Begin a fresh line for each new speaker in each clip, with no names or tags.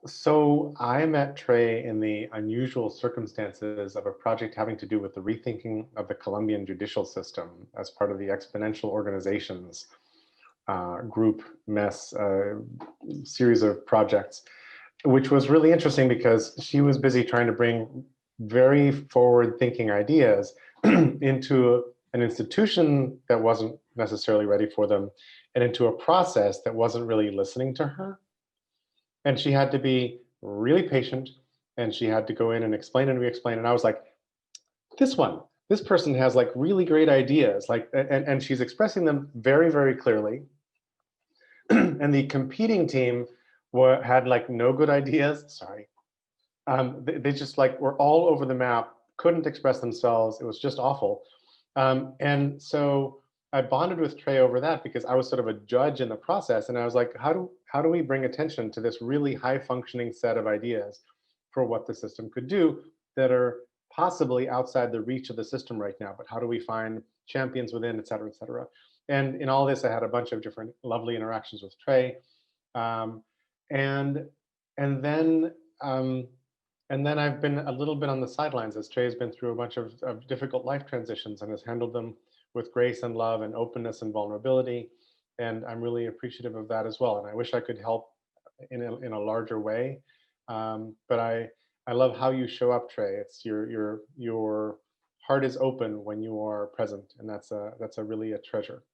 So I met Trae in the unusual circumstances of a project having to do with the rethinking of the Colombian judicial system as part of the Exponential Organizations group mess series of projects, which was really interesting because she was busy trying to bring very forward-thinking ideas into an institution that wasn't necessarily ready for them and into a process that wasn't really listening to her. And she had to be really patient, and she had to go in and explain and re-explain. And I was like, this person has like really great ideas, like, and she's expressing them very, very clearly. And the competing team had like no good ideas. Sorry. They just like were all over the map, couldn't express themselves. It was just awful. And so I bonded with Trae over that because I was sort of a judge in the process. And I was like, how do we bring attention to this really high functioning set of ideas for what the system could do that are possibly outside the reach of the system right now, but how do we find champions within, et cetera, et cetera. And in all this, I had a bunch of different lovely interactions with Trae. And then I've been a little bit on the sidelines as Trae has been through a bunch of difficult life transitions and has handled them with grace and love and openness and vulnerability. And I'm really appreciative of that as well. And I wish I could help in a larger way. But I love how you show up, Trae. It's your heart is open when you are present. And that's really a treasure.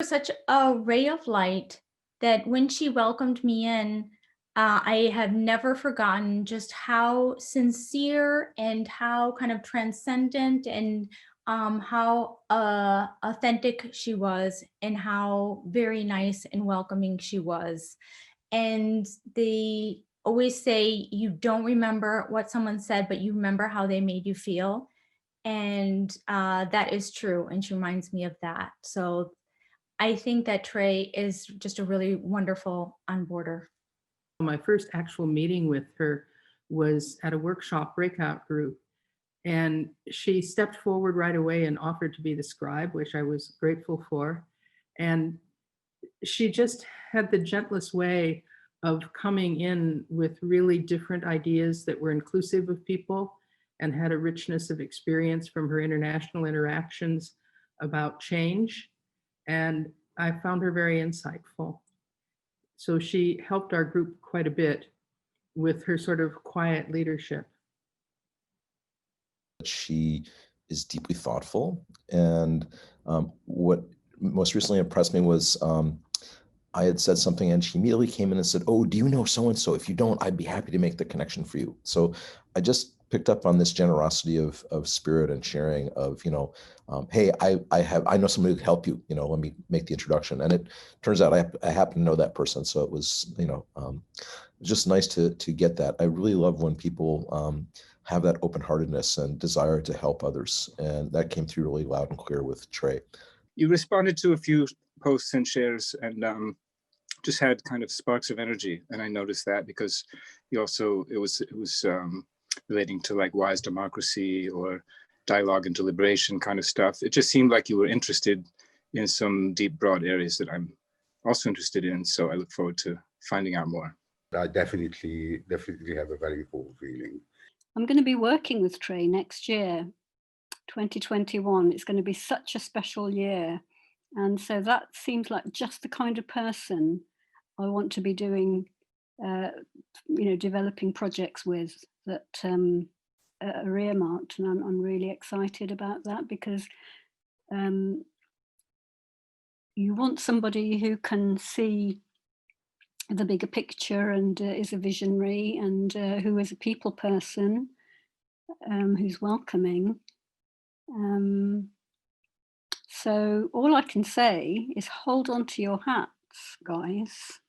Such a ray of light that when she welcomed me in, I have never forgotten just how sincere and how kind of transcendent and how authentic she was, and how very nice and welcoming she was. And they always say you don't remember what someone said, but you remember how they made you feel. And that is true. And she reminds me of that. So I think that Trae is just a really wonderful onboarder.
My first actual meeting with her was at a workshop breakout group, and she stepped forward right away and offered to be the scribe, which I was grateful for. And she just had the gentlest way of coming in with really different ideas that were inclusive of people and had a richness of experience from her international interactions about change. And I found her very insightful. So she helped our group quite a bit with her sort of quiet leadership.
She is deeply thoughtful. And what most recently impressed me was I had said something and she immediately came in and said, "Oh, do you know so-and-so? If you don't, I'd be happy to make the connection for you." So I just picked up on this generosity of spirit and sharing of, hey, I know somebody who could help you, let me make the introduction. And it turns out I happen to know that person. So it was, just nice to get that. I really love when people have that open-heartedness and desire to help others. And that came through really loud and clear with Trae.
You responded to a few posts and shares and just had kind of sparks of energy. And I noticed that because you also, it was relating to like wise democracy or dialogue and deliberation kind of stuff. It just seemed like you were interested in some deep, broad areas that I'm also interested in. So I look forward to finding out more.
I definitely have a very full feeling.
I'm going to be working with Trae next year, 2021. It's going to be such a special year. And so that seems like just the kind of person I want to be doing, developing projects with that are earmarked. And I'm really excited about that because you want somebody who can see the bigger picture and is a visionary and who is a people person, who's welcoming. So all I can say is hold on to your hats, guys.